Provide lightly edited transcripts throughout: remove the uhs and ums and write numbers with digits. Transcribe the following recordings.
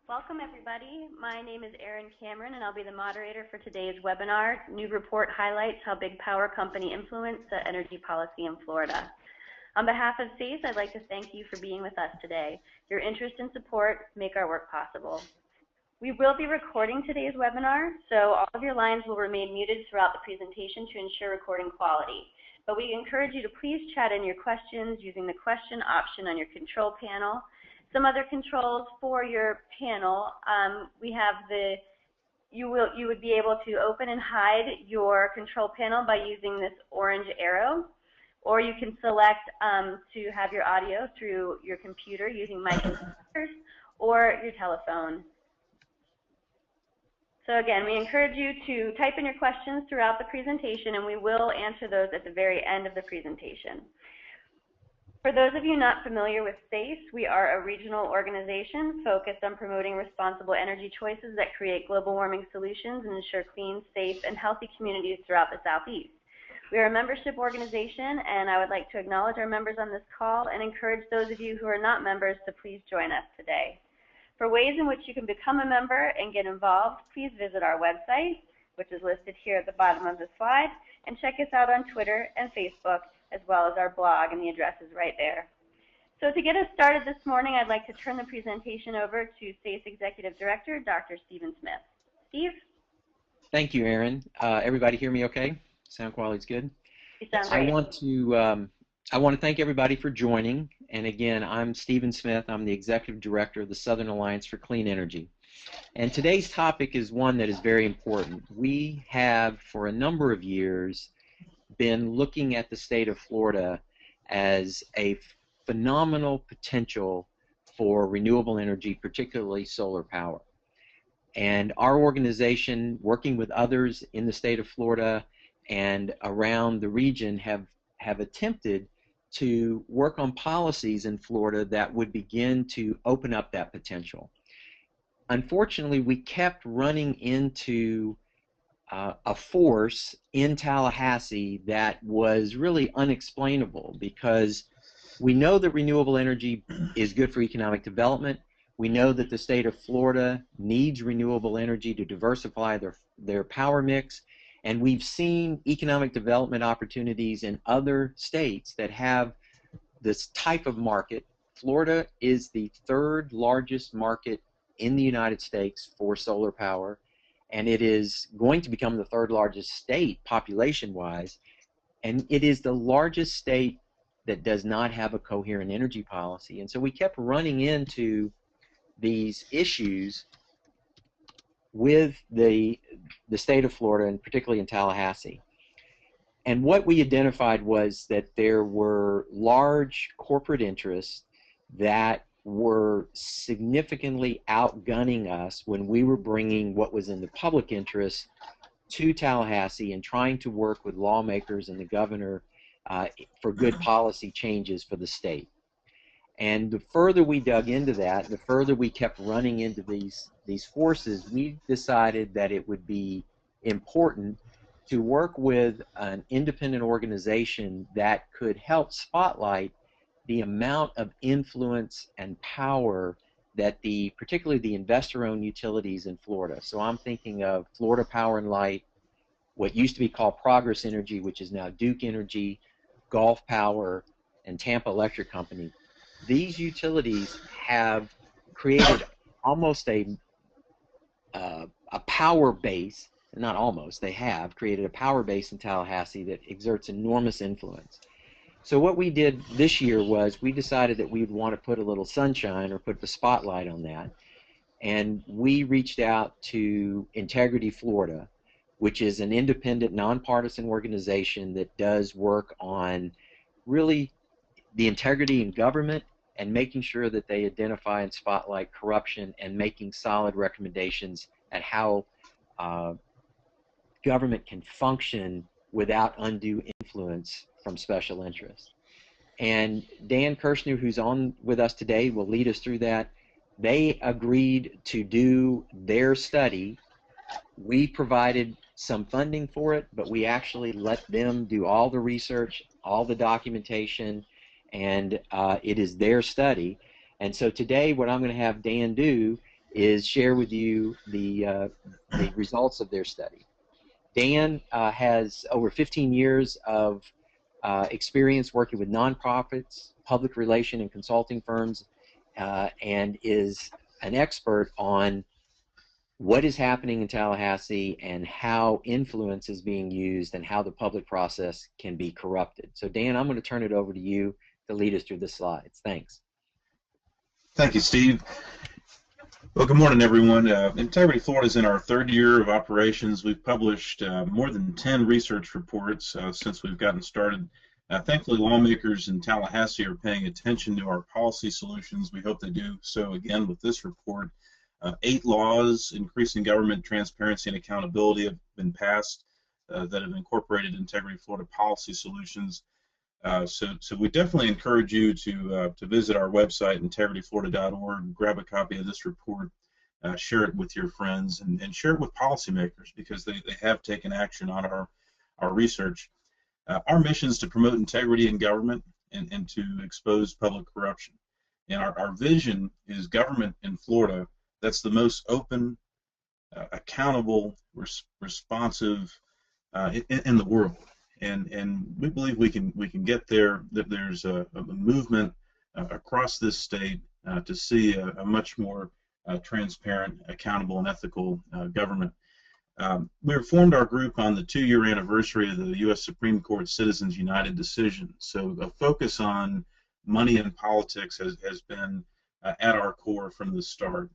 Welcome everybody. My name is Erin Cameron and I'll be the moderator for today's webinar. New report highlights how big power company influence the energy policy in Florida. On behalf of SACE, I'd like to thank you for being with us today. Your interest and support make our work possible. We will be recording today's webinar, so all of your lines will remain muted throughout the presentation to ensure recording quality. But we encourage you to please chat in your questions using the question option on your control panel. Some other controls for your panel, we have you would be able to open and hide your control panel by using this orange arrow, or you can select to have your audio through your computer using mic and speakers or your telephone. So again, we encourage you to type in your questions throughout the presentation, and we will answer those at the very end of the presentation. For those of you not familiar with SACE, we are a regional organization focused on promoting responsible energy choices that create global warming solutions and ensure clean, safe, and healthy communities throughout the Southeast. We are a membership organization, and I would like to acknowledge our members on this call and encourage those of you who are not members to please join us today. For ways in which you can become a member and get involved, please visit our website, which is listed here at the bottom of the slide, and check us out on Twitter and Facebook, as well as our blog, and the address is right there. So to get us started this morning, I'd like to turn the presentation over to SACE Executive Director, Dr. Stephen Smith. Steve? Thank you, Erin. Everybody hear me okay? Sound quality's good? You sound great. I want to thank everybody for joining. And again, I'm Stephen Smith. I'm the Executive Director of the Southern Alliance for Clean Energy. And today's topic is one that is very important. We have, for a number of years, been looking at the state of Florida as a phenomenal potential for renewable energy, particularly solar power. And our organization, working with others in the state of Florida and around the region, have attempted to work on policies in Florida that would begin to open up that potential. Unfortunately, we kept running into a force in Tallahassee that was really unexplainable, because we know that renewable energy is good for economic development. We know that the state of Florida needs renewable energy to diversify their power mix, and we've seen economic development opportunities in other states that have this type of market. Florida is the third largest market in the United States for solar power, and it is going to become the third largest state population-wise, and it is the largest state that does not have a coherent energy policy. And so we kept running into these issues with the state of Florida, and particularly in Tallahassee. And what we identified was that there were large corporate interests that were significantly outgunning us when we were bringing what was in the public interest to Tallahassee and trying to work with lawmakers and the governor for good policy changes for the state. And the further we dug into that, the further we kept running into these forces, we decided that it would be important to work with an independent organization that could help spotlight the amount of influence and power that particularly the investor-owned utilities in Florida. So I'm thinking of Florida Power and Light, what used to be called Progress Energy, which is now Duke Energy, Gulf Power, and Tampa Electric Company. These utilities have created almost a power base, not almost, they have created a power base in Tallahassee that exerts enormous influence. So what we did this year was we decided that we'd want to put a little sunshine or put the spotlight on that, and we reached out to Integrity Florida, which is an independent, nonpartisan organization that does work on really the integrity in government and making sure that they identify and spotlight corruption and making solid recommendations at how government can function without undue influence from special interests. And Dan Krassner, who's on with us today, will lead us through that. They agreed to do their study. We provided some funding for it, but we actually let them do all the research, all the documentation, and it is their study. And so today what I'm going to have Dan do is share with you the results of their study. Dan has over 15 years of experience working with nonprofits, public relation and consulting firms, and is an expert on what is happening in Tallahassee and how influence is being used and how the public process can be corrupted. So Dan, I'm going to turn it over to you to lead us through the slides. Thanks. Thank you, Steve. Well, good morning, everyone. Integrity Florida is in our third year of operations. We've published more than 10 research reports since we've gotten started. Thankfully, lawmakers in Tallahassee are paying attention to our policy solutions. We hope they do so again with this report. 8 laws increasing government transparency and accountability have been passed that have incorporated Integrity Florida policy solutions. So we definitely encourage you to visit our website, integrityflorida.org, grab a copy of this report, share it with your friends, and share it with policymakers because they have taken action on our research. Our mission is to promote integrity in government and to expose public corruption. And our vision is government in Florida that's the most open, accountable, responsive in the world. And we believe we can get there. That there's a movement across this state to see a much more transparent, accountable, and ethical government. We reformed our group on the 2-year anniversary of the U.S. Supreme Court Citizens United decision. So a focus on money and politics has been at our core from the start.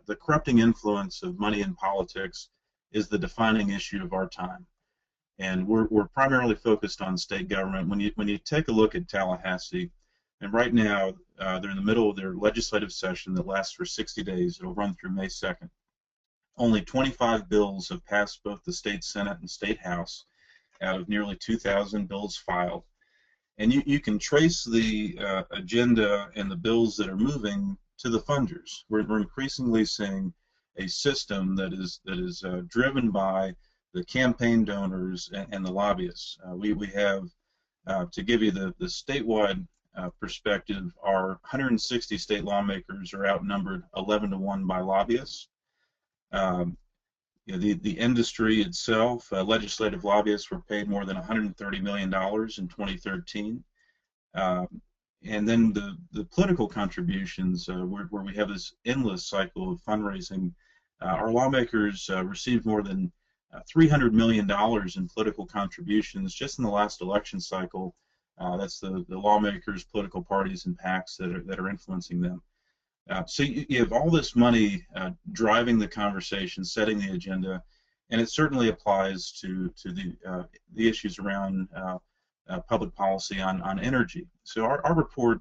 The corrupting influence of money in politics is the defining issue of our time. And we're primarily focused on state government. When you take a look at Tallahassee, and right now they're in the middle of their legislative session that lasts for 60 days. It'll run through May 2nd. Only 25 bills have passed both the state Senate and state House out of nearly 2,000 bills filed. And you can trace the agenda and the bills that are moving to the funders. We're increasingly seeing a system that is driven by the campaign donors and the lobbyists. We have, to give you the statewide perspective, our 160 state lawmakers are outnumbered 11-to-1 by lobbyists. The industry itself, legislative lobbyists were paid more than $130 million in 2013. And then the political contributions, where we have this endless cycle of fundraising, our lawmakers received more than $300 million in political contributions just in the last election cycle. That's the lawmakers, political parties, and PACs that are influencing them. So you have all this money driving the conversation, setting the agenda, and it certainly applies to the issues around public policy on energy. So our report,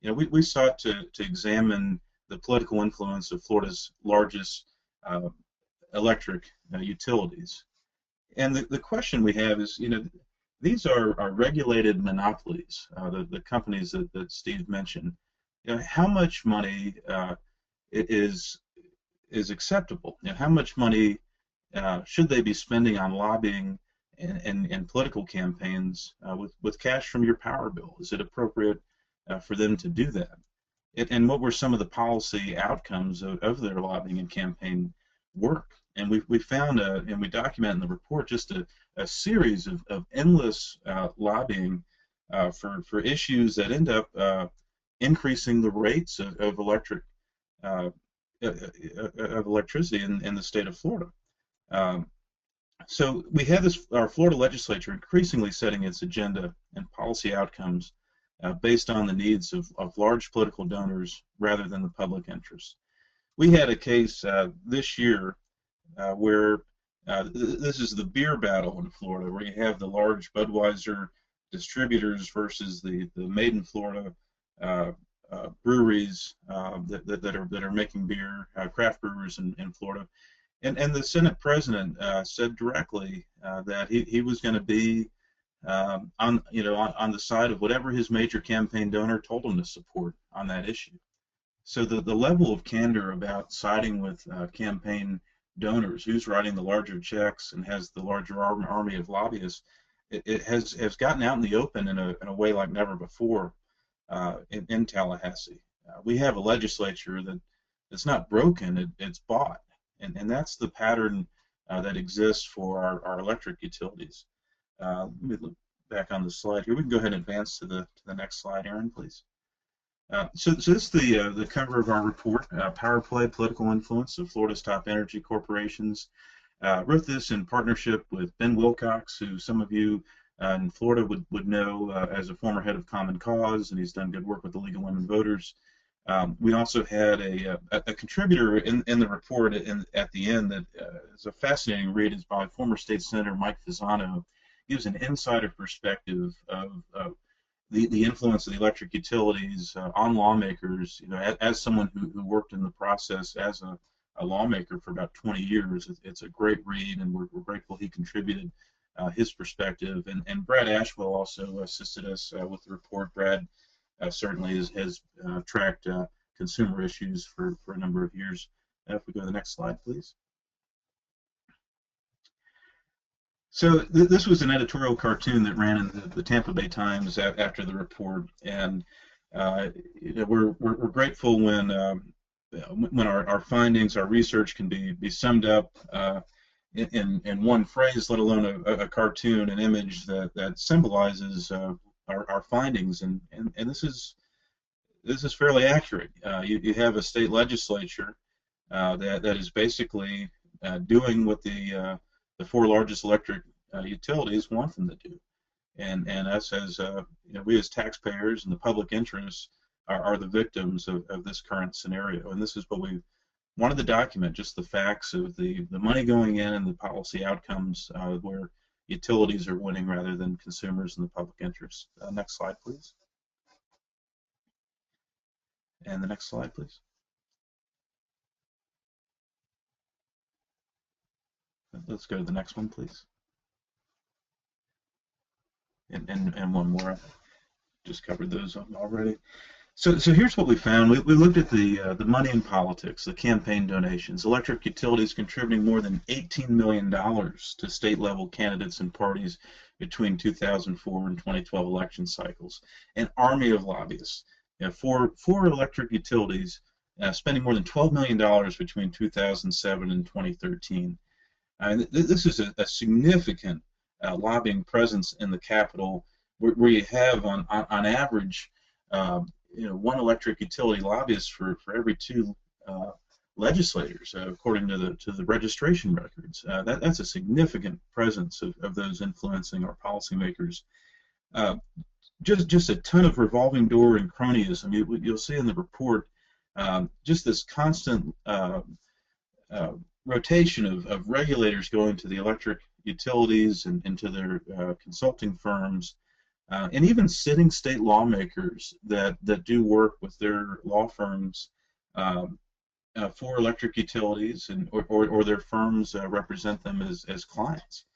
we sought to examine the political influence of Florida's largest electric utilities. And the question we have is, these are regulated monopolies, the companies that Steve mentioned. How much money is acceptable? How much money should they be spending on lobbying and political campaigns with cash from your power bill? Is it appropriate for them to do that? And what were some of the policy outcomes of their lobbying and campaign work? And we found, and we document in the report, just a series of endless lobbying for issues that end up increasing the rates of electricity in the state of Florida. So we have our Florida Legislature increasingly setting its agenda and policy outcomes based on the needs of large political donors rather than the public interest. We had a case this year where this is the beer battle in Florida, where you have the large Budweiser distributors versus the Made in Florida breweries that are making beer, craft brewers in Florida. And the Senate President said directly that he was going to be on the side of whatever his major campaign donor told him to support on that issue. So the level of candor about siding with campaign donors, who's writing the larger checks and has the larger army of lobbyists, it has gotten out in the open in a way like never before in Tallahassee. We have a legislature that it's not broken, it's bought. And that's the pattern that exists for our electric utilities. Let me look back on the slide here. We can go ahead and advance to the next slide, Aaron, please. So this is the cover of our report, Power Play, Political Influence of Florida's Top Energy Corporations. Wrote this in partnership with Ben Wilcox, who some of you in Florida would know as a former head of Common Cause, and he's done good work with the League of Women Voters. We also had a contributor in the report at the end that is a fascinating read. It's by former State Senator Mike Fasano. Gives an insider perspective of the influence of the electric utilities on lawmakers. You know, as someone who worked in the process as a lawmaker for about 20 years, it's a great read, and we're grateful he contributed his perspective. And Brad Ashwell also assisted us with the report. Brad certainly has tracked consumer issues for a number of years. If we go to the next slide, please. So this was an editorial cartoon that ran in the Tampa Bay Times after the report, and you know, we're grateful when our findings, our research can be summed up in one phrase, let alone a cartoon, an image that symbolizes our findings, and this is fairly accurate. You have a state legislature that is basically doing what the four largest electric utilities want them to do, and us as you know, we as taxpayers and the public interest are the victims of this current scenario. And this is what we wanted to document, just the facts of the money going in and the policy outcomes where utilities are winning rather than consumers and the public interest. Next slide, please. And the next slide, please. Let's go to the next one, please. And one more. I just covered those already. So here's what we found. We looked at the money in politics, the campaign donations. Electric utilities contributing more than $18 million to state-level candidates and parties between 2004 and 2012 election cycles. An army of lobbyists. You know, four electric utilities spending more than $12 million between 2007 and 2013. This is a significant lobbying presence in the Capitol, where you have on average, you know, one electric utility lobbyist for every two legislators, according to the registration records. That's a significant presence of those influencing our policymakers. Just a ton of revolving door and cronyism. You'll see in the report just this constant rotation of regulators going to the electric utilities and to their consulting firms, and even sitting state lawmakers that do work with their law firms for electric utilities, and or their firms represent them as clients.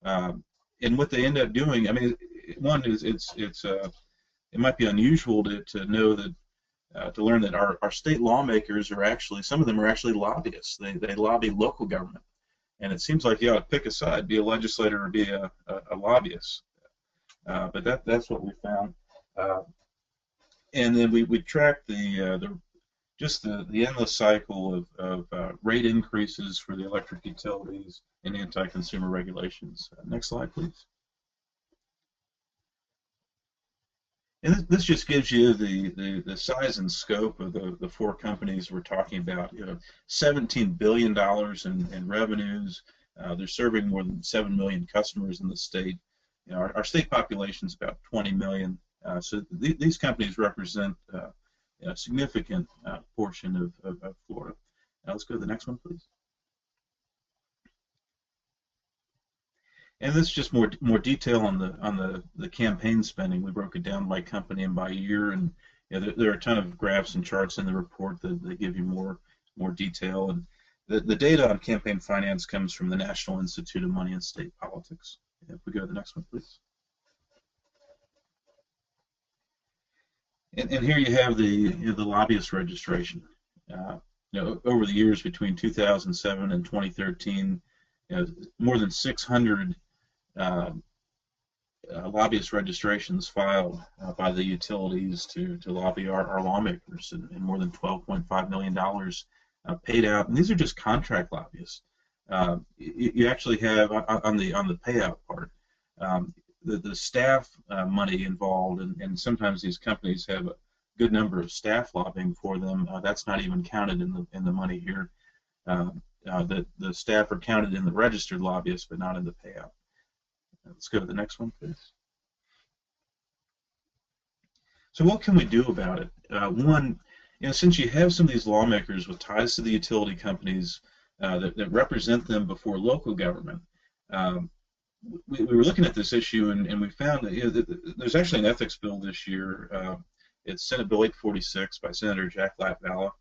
And what they end up doing, I mean, one is it might be unusual to know that to learn that our state lawmakers are actually, some of them are actually lobbyists. They lobby local government, and it seems like you ought to pick a side, be a legislator or be a lobbyist. But that's what we found, and then we tracked the endless cycle of rate increases for the electric utilities and anti-consumer regulations. Next slide, please. And this just gives you the size and scope of the four companies we're talking about. You know, $17 billion in revenues. They're serving more than 7 million customers in the state. You know, our state population is about 20 million. So these companies represent a significant portion of Florida. Now let's go to the next one, please. And this is just more detail on the campaign spending. We broke it down by company and by year, and you know, there are a ton of graphs and charts in the report that give you more detail. And the data on campaign finance comes from the National Institute of Money and State Politics. If we go to the next one, please. And here you have the lobbyist registration. You know, over the years between 2007 and 2013, you know, more than 600 lobbyist registrations filed by the utilities to lobby our lawmakers, and more than $12.5 million paid out, and these are just contract lobbyists. You actually have on the payout part, the staff money involved, and sometimes these companies have a good number of staff lobbying for them. That's not even counted in the money here. The staff are counted in the registered lobbyists, but not in the payout. Let's go to the next one, please. So what can we do about it? One, since you have some of these lawmakers with ties to the utility companies that represent them before local government, we were looking at this issue and we found that, there's actually an ethics bill this year. It's Senate Bill 846 by Senator Jack Latvala,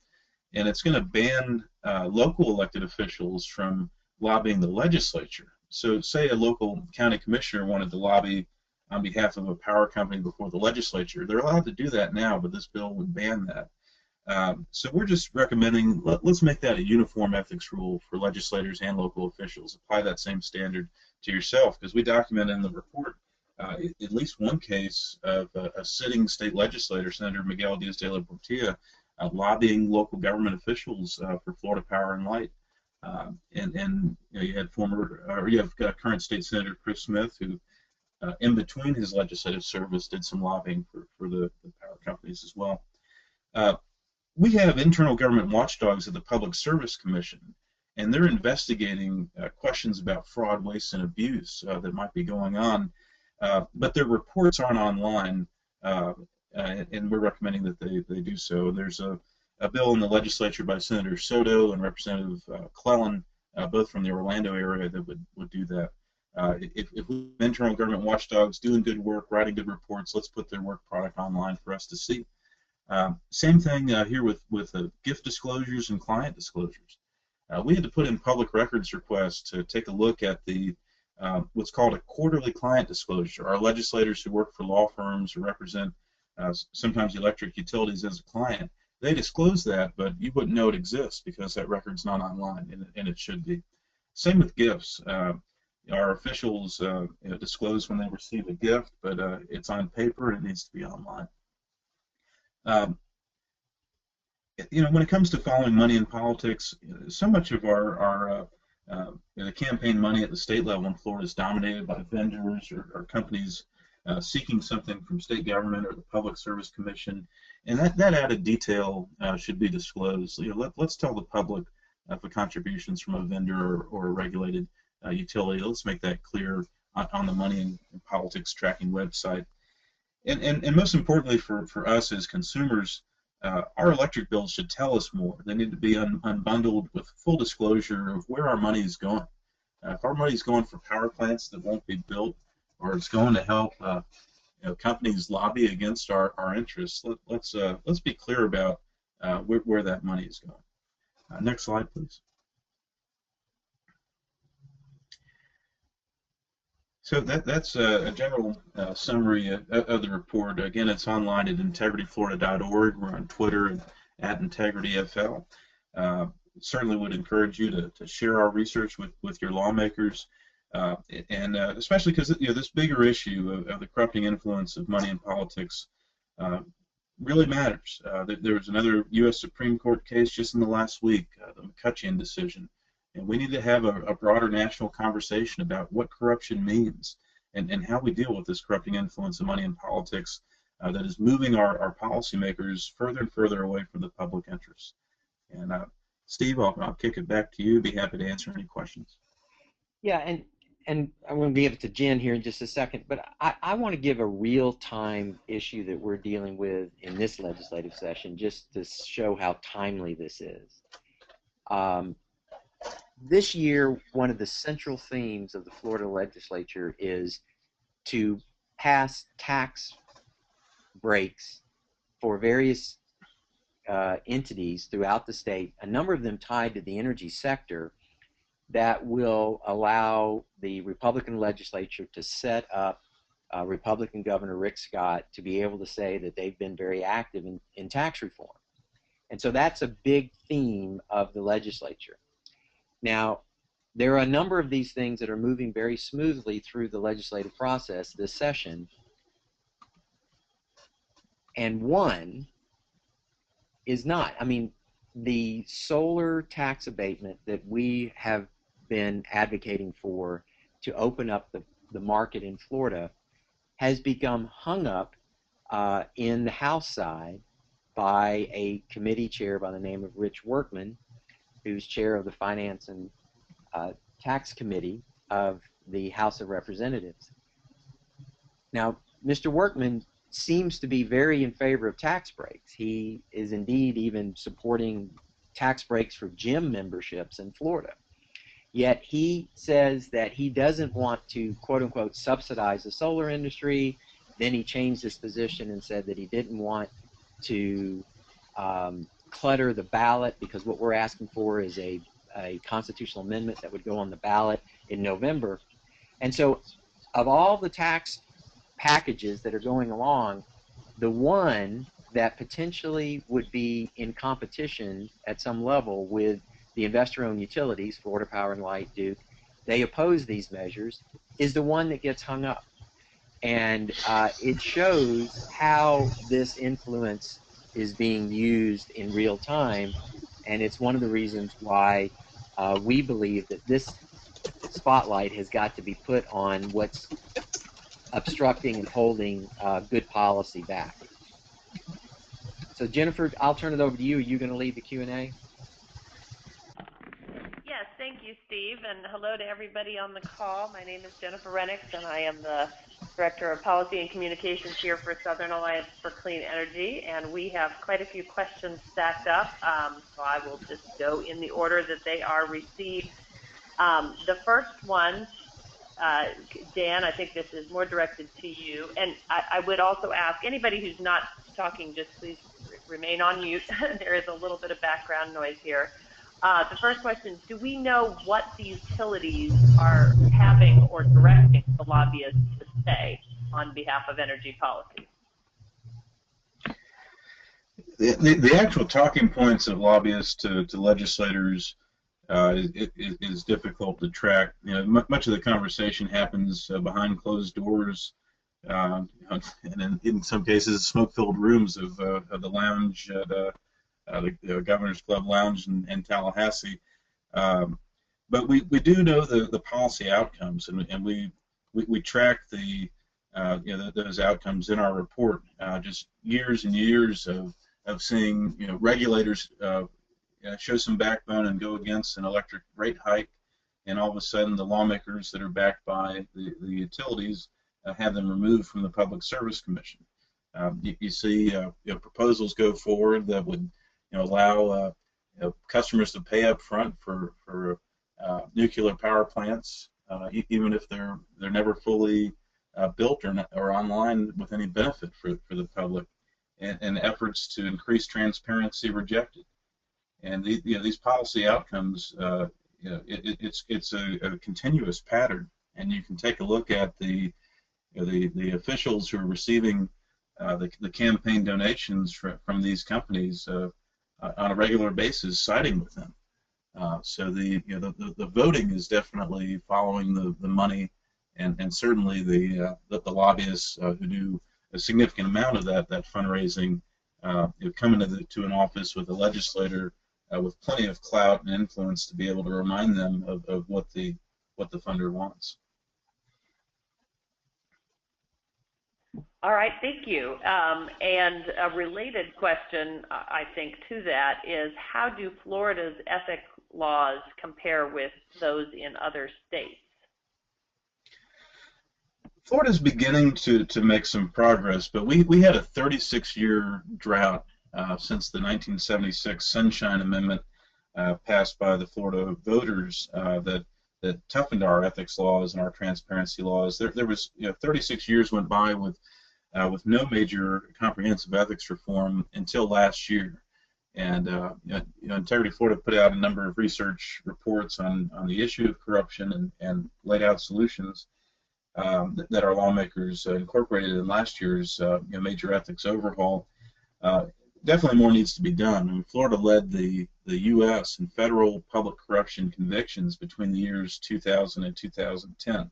and it's going to ban local elected officials from lobbying the legislature. So say a local county commissioner wanted to lobby on behalf of a power company before the legislature. They're allowed to do that now, but this bill would ban that. So we're just recommending, let's make that a uniform ethics rule for legislators and local officials. Apply that same standard to yourself, because we document in the report at least one case of a sitting state legislator, Senator Miguel Diaz de la Portilla, lobbying local government officials for Florida Power and Light. And you have current state Senator Chris Smith, who in between his legislative service did some lobbying for the power companies as well. We have internal government watchdogs at the Public Service Commission, and they're investigating questions about fraud, waste, and abuse that might be going on, but their reports aren't online, and we're recommending that they do so. There's a bill in the legislature by Senator Soto and Representative Clellan, both from the Orlando area, that would do that. If internal government watchdogs doing good work, writing good reports, let's put their work product online for us to see. Same thing here with gift disclosures and client disclosures. We had to put in public records requests to take a look at the what's called a quarterly client disclosure. Our legislators who work for law firms or represent sometimes electric utilities as a client, they disclose that, but you wouldn't know it exists because that record's not online, and it should be. Same with gifts. Our officials disclose when they receive a gift, but it's on paper and it needs to be online. When it comes to following money in politics, so much of our the campaign money at the state level in Florida is dominated by vendors or companies seeking something from state government or the Public Service Commission, and that added detail should be disclosed. Let's tell the public for contributions from a vendor or a regulated utility. Let's make that clear on the money in politics tracking website. And most importantly for us as consumers, our electric bills should tell us more. They need to be unbundled with full disclosure of where our money is going. If our money is going for power plants that won't be built, or it's going to help companies lobby against our interests, let's be clear about where that money is going. Next slide, please. So that's a general summary of the report. Again, it's online at integrityflorida.org. We're on Twitter at IntegrityFL. Certainly would encourage you to share our research with your lawmakers, and especially because this bigger issue of the corrupting influence of money in politics really matters. There was another U.S. Supreme Court case just in the last week, the McCutcheon decision. And we need to have a broader national conversation about what corruption means and how we deal with this corrupting influence of money in politics that is moving our policymakers further and further away from the public interest. And Steve, I'll kick it back to you. Be happy to answer any questions. Yeah, and I'm going to give it to Jen here in just a second, but I want to give a real-time issue that we're dealing with in this legislative session just to show how timely this is. This year, one of the central themes of the Florida legislature is to pass tax breaks for various entities throughout the state, a number of them tied to the energy sector, that will allow the Republican legislature to set up Republican Governor Rick Scott to be able to say that they've been very active in tax reform. And so that's a big theme of the legislature. Now, there are a number of these things that are moving very smoothly through the legislative process this session, and one is not. I mean, the solar tax abatement that we have been advocating for to open up the market in Florida has become hung up in the House side by a committee chair by the name of Rich Workman, who's chair of the Finance and Tax Committee of the House of Representatives. Now, Mr. Workman seems to be very in favor of tax breaks. He is indeed even supporting tax breaks for gym memberships in Florida. Yet he says that he doesn't want to, quote-unquote, subsidize the solar industry. Then he changed his position and said that he didn't want to clutter the ballot, because what we're asking for is a constitutional amendment that would go on the ballot in November. And so of all the tax packages that are going along, the one that potentially would be in competition at some level with the investor-owned utilities, Florida Power and Light, Duke, they oppose these measures, is the one that gets hung up. And it shows how this influence is being used in real time, and it's one of the reasons why we believe that this spotlight has got to be put on what's obstructing and holding good policy back. So Jennifer, I'll turn it over to you. Are you going to lead the Q&A? Yes, thank you, Steve, and hello to everybody on the call. My name is Jennifer Renix, and I am the Director of Policy and Communications here for Southern Alliance for Clean Energy, and we have quite a few questions stacked up, so I will just go in the order that they are received. The first one, Dan, I think this is more directed to you, and I would also ask anybody who's not talking, just please remain on mute. There is a little bit of background noise here. The first question, do we know what the utilities are having or directing the lobbyists to say on behalf of energy policy? The actual talking points of lobbyists to legislators is difficult to track. You know, much of the conversation happens behind closed doors, and in some cases, smoke-filled rooms of the lounge at the Governor's Club Lounge in Tallahassee. But we do know the policy outcomes, and we track those outcomes in our report. Just years and years of seeing regulators show some backbone and go against an electric rate hike, and all of a sudden the lawmakers that are backed by the utilities have them removed from the Public Service Commission. You see proposals go forward that would allow customers to pay up front for nuclear power plants, even if they're never fully built or online with any benefit for the public, and efforts to increase transparency rejected. And these policy outcomes, it's a continuous pattern, and you can take a look at the officials who are receiving the campaign donations from these companies on a regular basis, siding with them. So the voting is definitely following the money, and certainly the lobbyists who do a significant amount of that fundraising come into an office with a legislator with plenty of clout and influence to be able to remind them of what the funder wants. All right, thank you. And a related question, I think, to that is, how do Florida's ethics laws compare with those in other states? Florida's beginning to make some progress, but we had a 36-year drought since the 1976 Sunshine Amendment passed by the Florida voters that toughened our ethics laws and our transparency laws. There was 36 years went by with no major comprehensive ethics reform until last year. And Integrity Florida put out a number of research reports on the issue of corruption and laid out solutions that our lawmakers incorporated in last year's major ethics overhaul. Definitely more needs to be done. I mean, Florida led the U.S. in federal public corruption convictions between the years 2000 and 2010.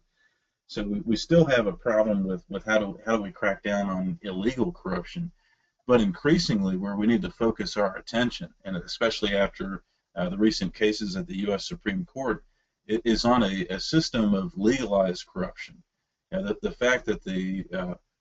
So we still have a problem with how do we crack down on illegal corruption. but increasingly where we need to focus our attention, and especially after the recent cases at the U.S. Supreme Court, it is on a system of legalized corruption. The fact that the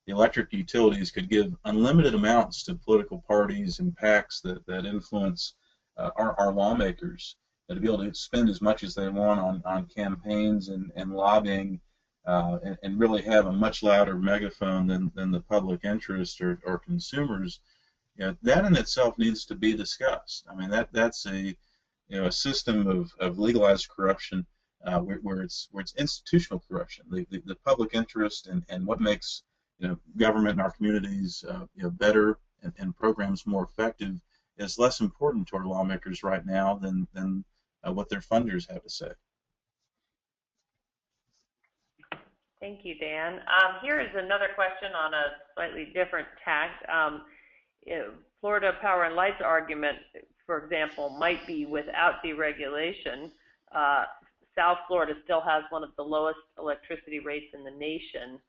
electric utilities could give unlimited amounts to political parties and PACs that influence our lawmakers, to be able to spend as much as they want on campaigns and lobbying, and really have a much louder megaphone than the public interest or consumers, that in itself needs to be discussed. I mean, that's a system of legalized corruption where it's institutional corruption. The public interest and what makes government in our communities better and programs more effective is less important to our lawmakers right now than what their funders have to say. Thank you, Dan. Here is another question on a slightly different tack. Florida Power and Light's argument, for example, might be without deregulation. South Florida still has one of the lowest electricity rates in the nation.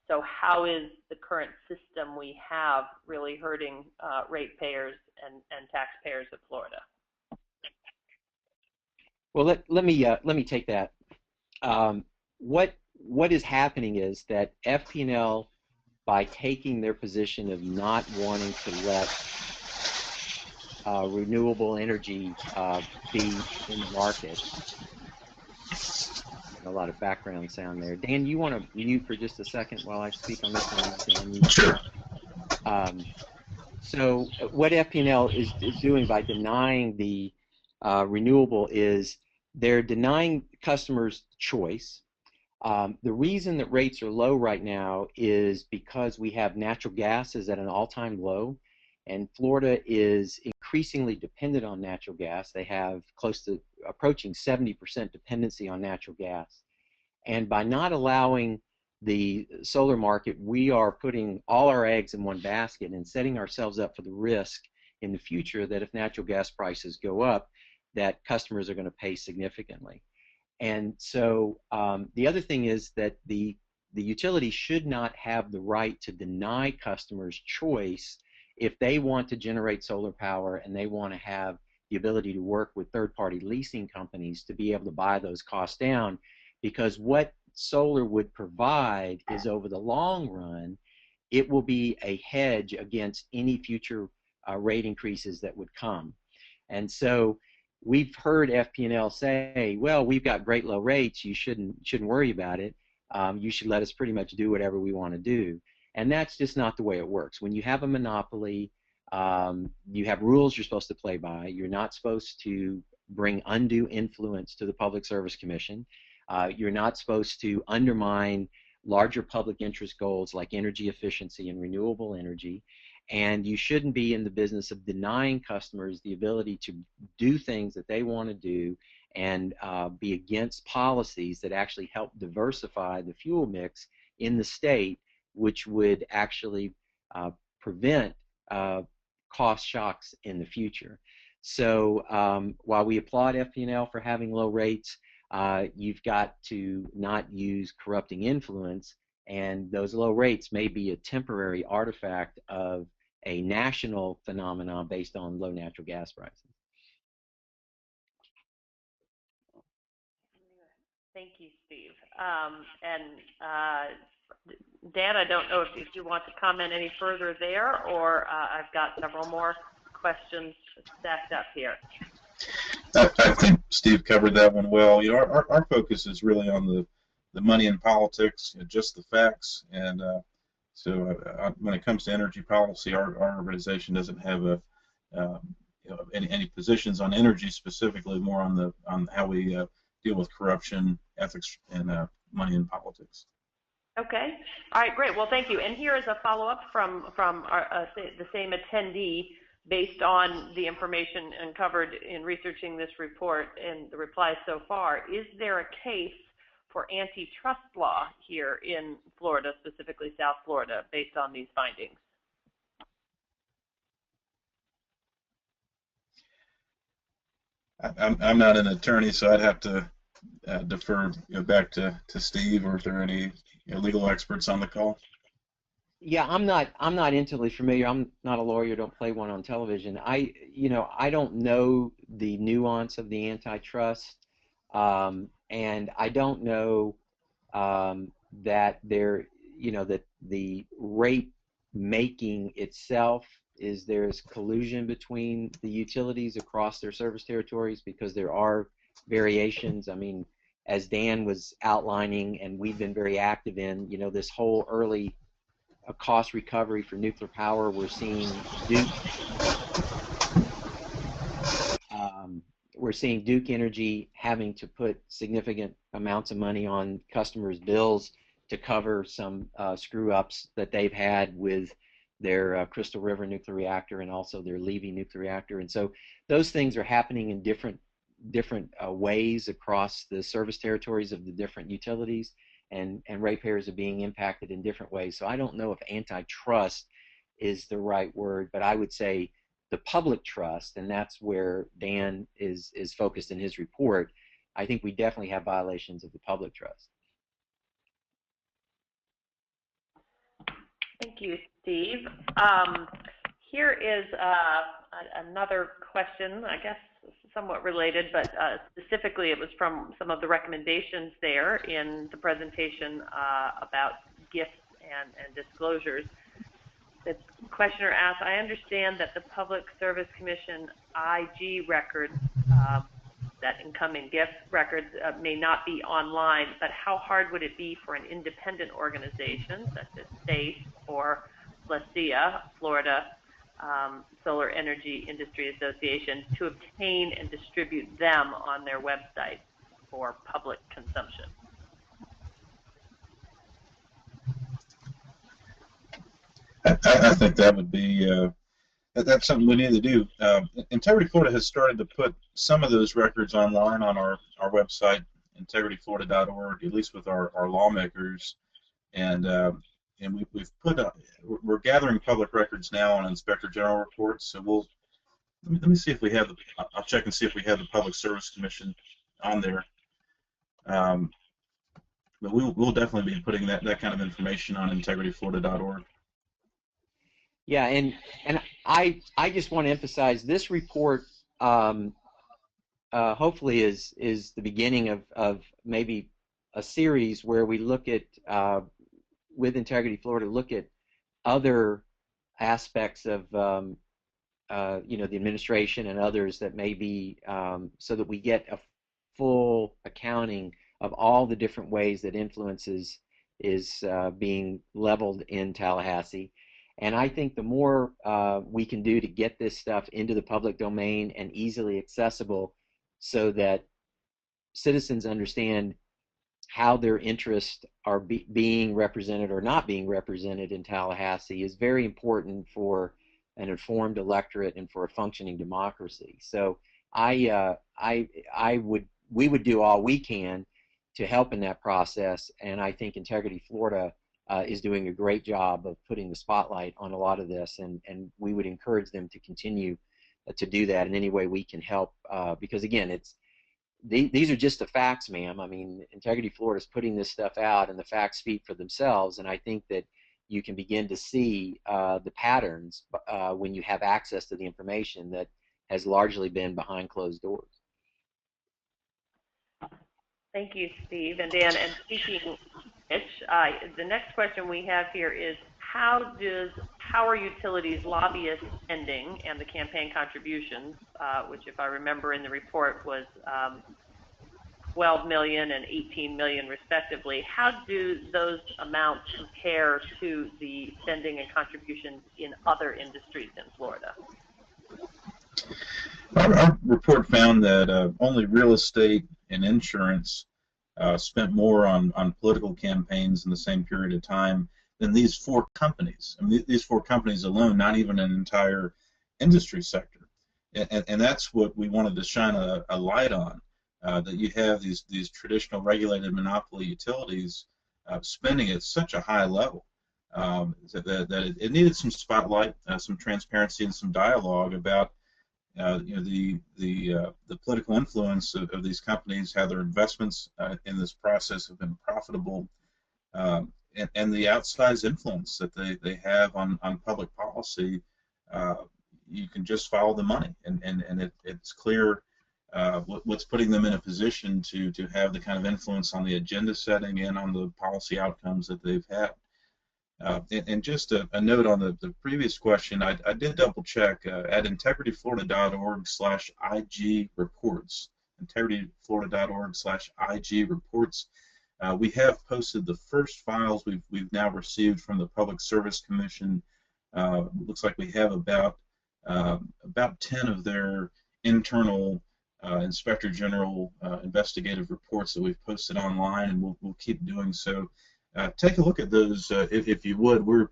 So how is the current system we have really hurting ratepayers and taxpayers of Florida? Well, let me take that. What is happening is that FP&L, by taking their position of not wanting to let renewable energy be in the market. A lot of background sound there. Dan, you want to mute for just a second while I speak on this one? Sure. So what FP&L is doing by denying the renewable is they're denying customers choice. The reason that rates are low right now is because we have natural gas is at an all-time low, and Florida is increasingly dependent on natural gas. They have close to approaching 70% dependency on natural gas. And by not allowing the solar market, we are putting all our eggs in one basket and setting ourselves up for the risk in the future that if natural gas prices go up, that customers are going to pay significantly. And so the other thing is that the utility should not have the right to deny customers choice if they want to generate solar power and they want to have the ability to work with third-party leasing companies to be able to buy those costs down, because what solar would provide is over the long run, it will be a hedge against any future rate increases that would come. And so we've heard FP&L say, well, we've got great low rates, you shouldn't worry about it, you should let us pretty much do whatever we want to do. And that's just not the way it works. When you have a monopoly, you have rules you're supposed to play by. You're not supposed to bring undue influence to the Public Service Commission. You're not supposed to undermine larger public interest goals like energy efficiency and renewable energy. And you shouldn't be in the business of denying customers the ability to do things that they want to do and be against policies that actually help diversify the fuel mix in the state, which would actually prevent cost shocks in the future. So while we applaud FP&L for having low rates, you've got to not use corrupting influence, and those low rates may be a temporary artifact of a national phenomenon based on low natural gas prices. Thank you, Steve. Dan, I don't know if you want to comment any further there, or I've got several more questions stacked up here. I think Steve covered that one well. Our focus is really on the money in politics, just the facts, and so when it comes to energy policy, our organization doesn't have any positions on energy specifically, more on how we deal with corruption, ethics, and money in politics. Okay. All right, great. Well, thank you. And here is a follow-up from the same attendee based on the information uncovered in researching this report and the replies so far. Is there a case for antitrust law here in Florida, specifically South Florida, based on these findings? I'm not an attorney, so I'd have to defer back to Steve, or if there are any legal experts on the call. Yeah, I'm not intimately familiar. I'm not a lawyer. Don't play one on television. I don't know the nuance of the antitrust, and I don't know that that the rate making itself there's collusion between the utilities across their service territories, because there are variations. I mean, as Dan was outlining, and we've been very active in, this whole early cost recovery for nuclear power. We're seeing Duke Energy having to put significant amounts of money on customers' bills to cover some screw-ups that they've had with their Crystal River nuclear reactor and also their Levy nuclear reactor. And so those things are happening in different ways across the service territories of the different utilities, and ratepayers are being impacted in different ways. So I don't know if antitrust is the right word, but I would say the public trust, and that's where Dan is focused in his report. I think we definitely have violations of the public trust. Thank you, Steve. Here is another question, I guess somewhat related, but specifically it was from some of the recommendations there in the presentation about gifts and disclosures. The questioner asked, I understand that the Public Service Commission IG records, that incoming gift records may not be online, but how hard would it be for an independent organization such as SACE or FLSIA, Florida Solar Energy Industry Association, to obtain and distribute them on their website for public consumption? I think that would be that's something we need to do. Integrity Florida has started to put some of those records online on our website, integrityflorida.org, at least with our lawmakers, and we're gathering public records now on Inspector General reports. So let me see if we have I'll check and see if we have the Public Service Commission on there. But we'll definitely be putting that kind of information on integrityflorida.org. Yeah, and I just want to emphasize this report hopefully is the beginning of maybe a series where we look at with Integrity Florida, look at other aspects of the administration and others that may be, so that we get a full accounting of all the different ways that influence is being leveled in Tallahassee. And I think the more we can do to get this stuff into the public domain and easily accessible, so that citizens understand how their interests are being represented or not being represented in Tallahassee, is very important for an informed electorate and for a functioning democracy. So we would do all we can to help in that process, and I think Integrity Florida is doing a great job of putting the spotlight on a lot of this, and we would encourage them to continue to do that in any way we can help, because again, these are just the facts, ma'am. I mean, Integrity Florida is putting this stuff out, and the facts speak for themselves, and I think that you can begin to see the patterns when you have access to the information that has largely been behind closed doors. Thank you, Steve and Dan. And speaking of which, the next question we have here is, how does power utilities lobbyist spending and the campaign contributions, which if I remember in the report was $12 million and $18 million respectively, how do those amounts compare to the spending and contributions in other industries in Florida? Our report found that only real estate and insurance spent more on political campaigns in the same period of time than these four companies. I mean, these four companies alone, not even an entire industry sector. And that's what we wanted to shine a light on, that you have these traditional regulated monopoly utilities spending at such a high level that it needed some spotlight, some transparency, and some dialogue about the political influence of these companies, how their investments in this process have been profitable, and the outsized influence that they have on public policy, you can just follow the money, and it's clear what's putting them in a position to have the kind of influence on the agenda setting and on the policy outcomes that they've had. And just a note on the previous question, I did double check at integrityflorida.org/IG reports, integrityflorida.org/IG reports. We have posted the first files we've now received from the Public Service Commission. Looks like we have about 10 of their internal Inspector General investigative reports that we've posted online, and we'll keep doing so. Take a look at those if you would. We're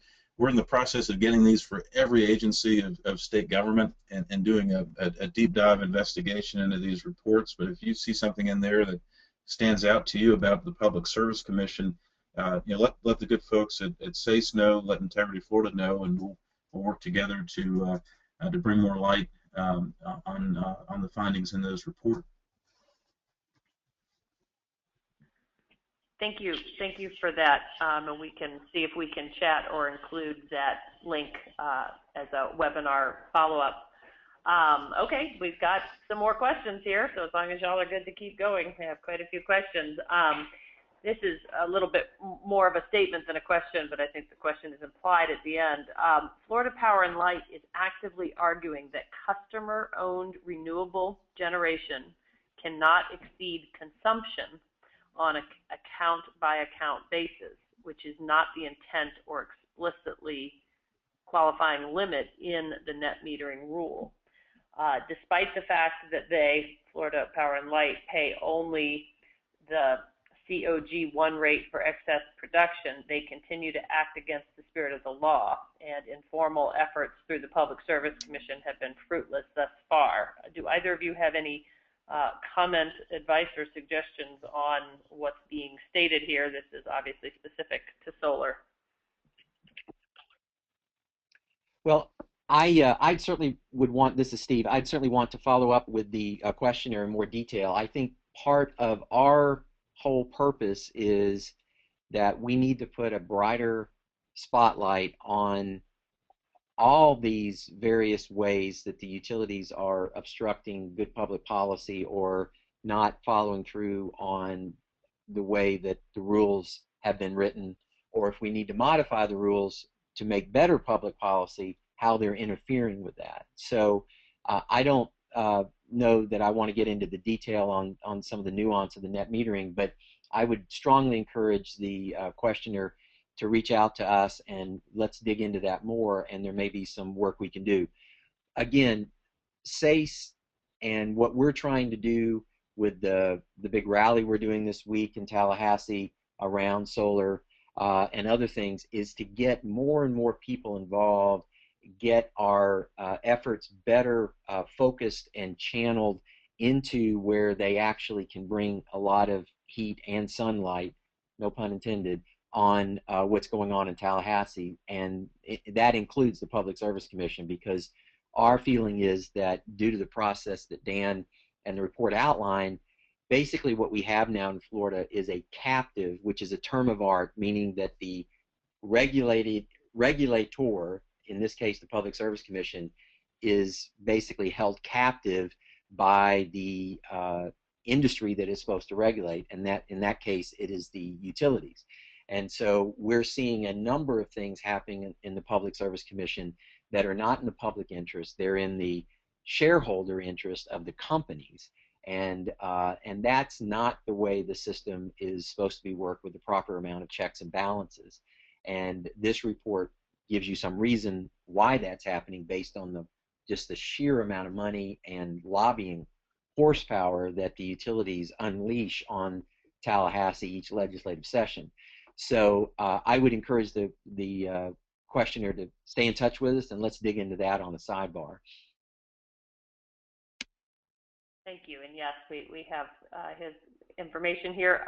in the process of getting these for every agency of state government and doing a deep dive investigation into these reports. But if you see something in there that stands out to you about the Public Service Commission, let the good folks at SACE know, let Integrity Florida know, and we'll work together to bring more light on the findings in those reports. Thank you for that, and we can see if we can chat or include that link as a webinar follow-up. Okay, we've got some more questions here, so as long as y'all are good to keep going, we have quite a few questions. This is a little bit more of a statement than a question, but I think the question is implied at the end. Florida Power and Light is actively arguing that customer-owned renewable generation cannot exceed consumption on an account-by-account basis, which is not the intent or explicitly qualifying limit in the net metering rule. Despite the fact that they, Florida Power and Light, pay only the COG1 rate for excess production, they continue to act against the spirit of the law, and informal efforts through the Public Service Commission have been fruitless thus far. Do either of you have any comment, advice, or suggestions on what's being stated here? This is obviously specific to solar. Well, I certainly would want, this is Steve, I'd certainly want to follow up with the questionnaire in more detail. I think part of our whole purpose is that we need to put a brighter spotlight on all these various ways that the utilities are obstructing good public policy or not following through on the way that the rules have been written, or if we need to modify the rules to make better public policy, how they're interfering with that. So I don't know that I want to get into the detail on some of the nuance of the net metering, but I would strongly encourage the questioner to reach out to us and let's dig into that more, and there may be some work we can do. Again, SACE and what we're trying to do with the big rally we're doing this week in Tallahassee around solar and other things is to get more and more people involved, get our efforts better focused and channeled into where they actually can bring a lot of heat and sunlight, no pun intended, on what's going on in Tallahassee, and that includes the Public Service Commission, because our feeling is that due to the process that Dan and the report outlined, basically what we have now in Florida is a captive, which is a term of art, meaning that the regulator, in this case the Public Service Commission, is basically held captive by the industry that is supposed to regulate, and that in that case it is the utilities. And so we're seeing a number of things happening in the Public Service Commission that are not in the public interest. They're in the shareholder interest of the companies, and that's not the way the system is supposed to be worked with the proper amount of checks and balances. And this report gives you some reason why that's happening based on just the sheer amount of money and lobbying horsepower that the utilities unleash on Tallahassee each legislative session. So I would encourage the questioner to stay in touch with us, and let's dig into that on the sidebar. Thank you, and yes, we have his information here.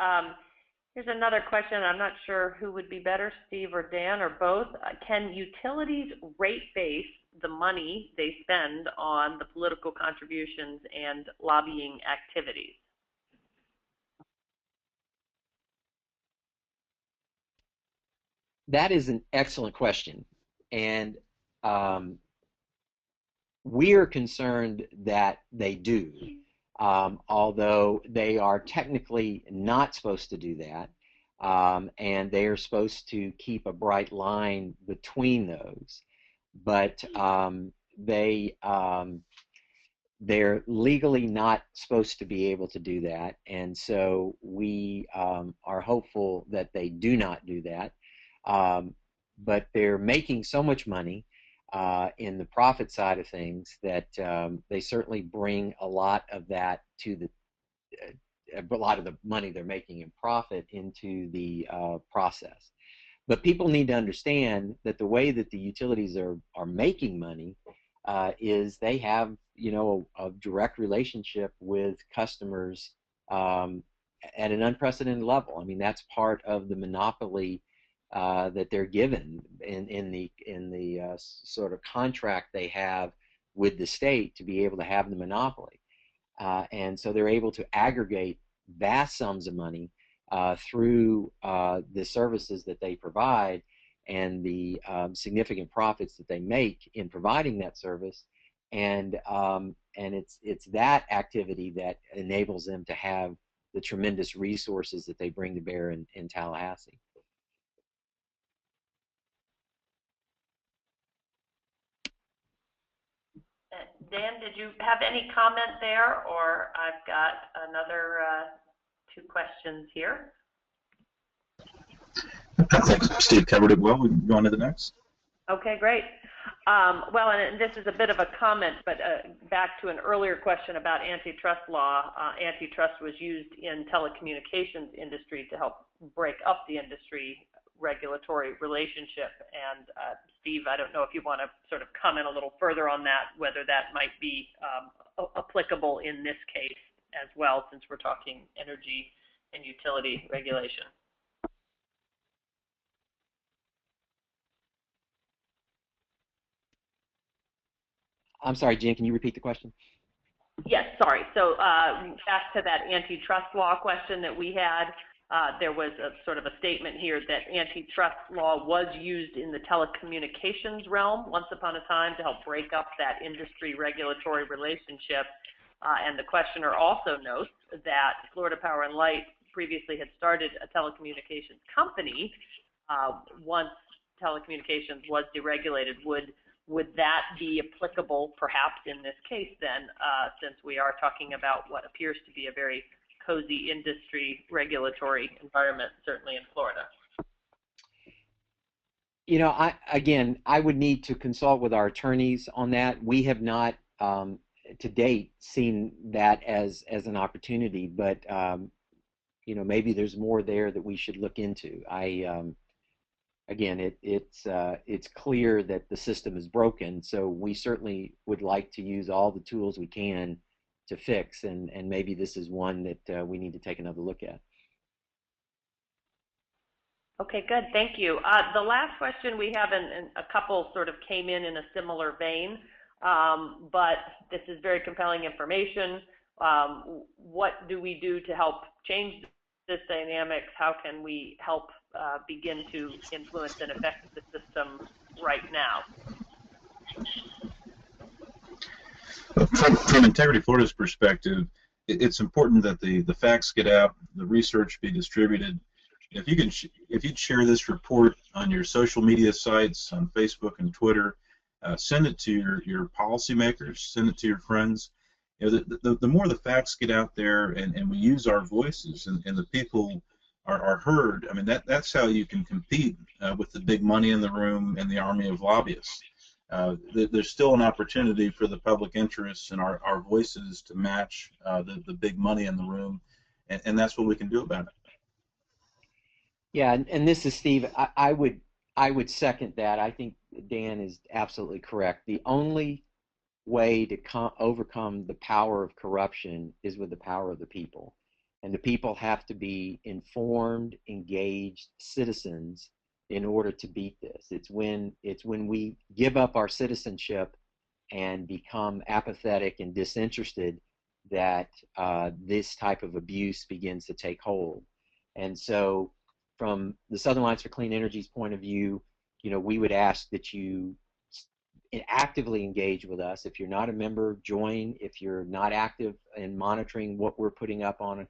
Here's another question. I'm not sure who would be better, Steve or Dan or both. Can utilities rate base the money they spend on the political contributions and lobbying activities? That is an excellent question, and we're concerned that they do, although they are technically not supposed to do that, and they are supposed to keep a bright line between those, but they're legally not supposed to be able to do that, and so we are hopeful that they do not do that. But they're making so much money in the profit side of things that they certainly bring a lot of that to the a lot of the money they're making in profit into the process. But people need to understand that the way that the utilities are making money is they have, you know, a direct relationship with customers at an unprecedented level. I mean, that's part of the monopoly that they're given in the sort of contract they have with the state to be able to have the monopoly, and so they're able to aggregate vast sums of money through the services that they provide and the significant profits that they make in providing that service, and it's that activity that enables them to have the tremendous resources that they bring to bear in Tallahassee. Dan, did you have any comment there, or I've got another 2 questions here? I think Steve covered it well. We can go on to the next. Okay, great. Well, and this is a bit of a comment, but back to an earlier question about antitrust law. Antitrust was used in telecommunications industry to help break up the industry regulatory relationship. And Steve, I don't know if you want to sort of comment a little further on that, whether that might be applicable in this case as well, since we're talking energy and utility regulation. I'm sorry, Jen, can you repeat the question? Yes, sorry. So back to that antitrust law question that we had, there was a sort of a statement here that antitrust law was used in the telecommunications realm once upon a time to help break up that industry regulatory relationship. And the questioner also notes that Florida Power and Light previously had started a telecommunications company. Once telecommunications was deregulated, would that be applicable perhaps in this case then, since we are talking about what appears to be a very cozy industry regulatory environment, certainly in Florida? You know, I would need to consult with our attorneys on that. We have not, to date, seen that as an opportunity, but you know, maybe there's more there that we should look into. Again, it's clear that the system is broken, so we certainly would like to use all the tools we can to fix, and maybe this is one that we need to take another look at. Okay, good. Thank you. The last question we have, and a couple sort of came in a similar vein, but this is very compelling information. What do we do to help change this dynamics? How can we help begin to influence and affect the system right now? From Integrity Florida's perspective, it's important that the facts get out, the research be distributed. If you'd share this report on your social media sites, on Facebook and Twitter, send it to your policymakers, send it to your friends. You know, the more the facts get out there, and we use our voices, and the people are heard. I mean, that's how you can compete with the big money in the room and the army of lobbyists. There's still an opportunity for the public interests and our voices to match the big money in the room, and that's what we can do about it. Yeah, and this is Steve. I would second that. I think Dan is absolutely correct. The only way to overcome the power of corruption is with the power of the people, and the people have to be informed, engaged citizens in order to beat this. It's when we give up our citizenship and become apathetic and disinterested that this type of abuse begins to take hold. And so from the Southern Alliance for Clean Energy's point of view, we would ask that you actively engage with us. If you're not a member, join. If you're not active in monitoring what we're putting up on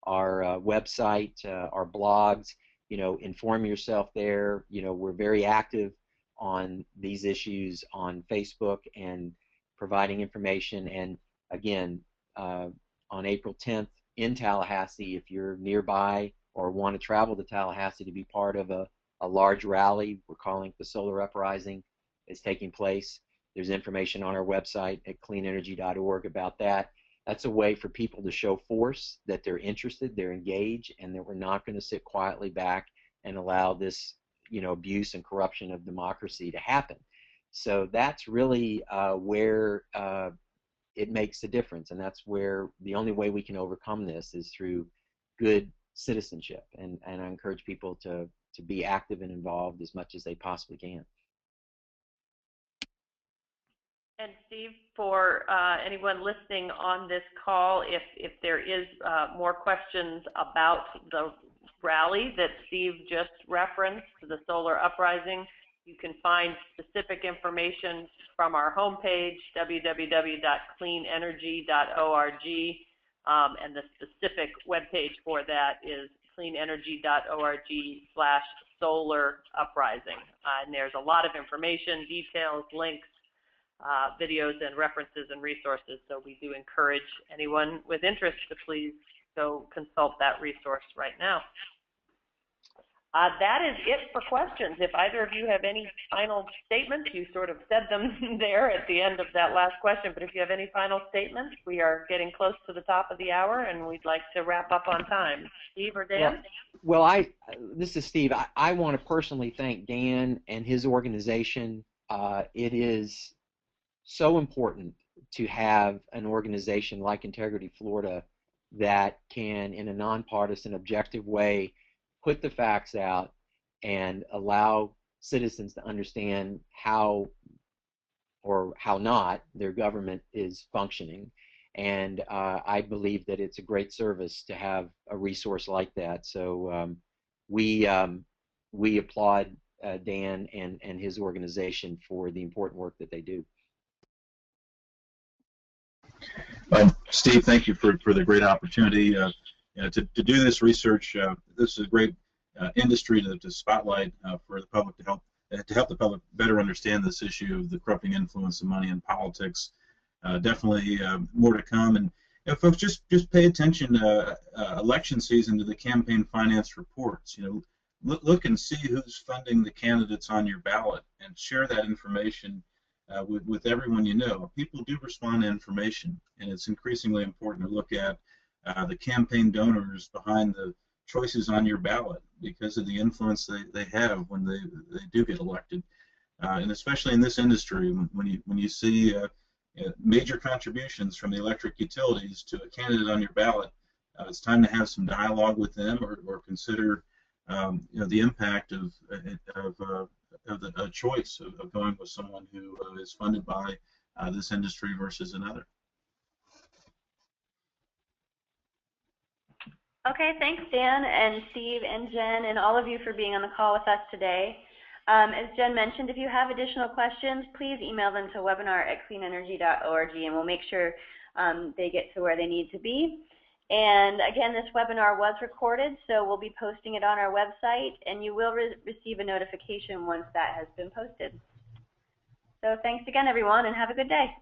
our website, our blogs, inform yourself there. We're very active on these issues on Facebook and providing information. And again, on April 10th in Tallahassee, if you're nearby or want to travel to Tallahassee to be part of a large rally, we're calling it the Solar Uprising, is taking place. There's information on our website at cleanenergy.org about that. That's a way for people to show force, that they're interested, they're engaged, and that we're not going to sit quietly back and allow this, abuse and corruption of democracy to happen. So that's really where it makes a difference, and that's where the only way we can overcome this is through good citizenship. And I encourage people to be active and involved as much as they possibly can. And Steve, for anyone listening on this call, if there is more questions about the rally that Steve just referenced, the Solar Uprising, you can find specific information from our homepage, www.cleanenergy.org, and the specific webpage for that is cleanenergy.org/solar uprising. And there's a lot of information, details, links, videos and references and resources, so we do encourage anyone with interest to please go consult that resource right now. That is it for questions. If either of you have any final statements, you sort of said them there at the end of that last question, but if you have any final statements, we are getting close to the top of the hour and we'd like to wrap up on time. Steve or Dan? Well, this is Steve. I want to personally thank Dan and his organization. It is so important to have an organization like Integrity Florida that can, in a nonpartisan, objective way, put the facts out and allow citizens to understand how or how not their government is functioning. And I believe that it's a great service to have a resource like that. So we applaud Dan and his organization for the important work that they do. Steve, thank you for the great opportunity to do this research. This is a great industry to spotlight for the public, to help the public better understand this issue of the corrupting influence of money in politics. Definitely more to come. And folks, just pay attention election season to the campaign finance reports. Look and see who's funding the candidates on your ballot, and share that information with everyone you know. People do respond to information, and it's increasingly important to look at the campaign donors behind the choices on your ballot, because of the influence they have when they do get elected. And especially in this industry, when you see major contributions from the electric utilities to a candidate on your ballot, it's time to have some dialogue with them, or consider the impact of the choice of going with someone who is funded by this industry versus another. Okay, thanks Dan and Steve and Jen and all of you for being on the call with us today. As Jen mentioned, if you have additional questions, please email them to webinar@cleanenergy.org, and we'll make sure they get to where they need to be. And again, this webinar was recorded, so we'll be posting it on our website, and you will receive a notification once that has been posted. So thanks again, everyone, and have a good day.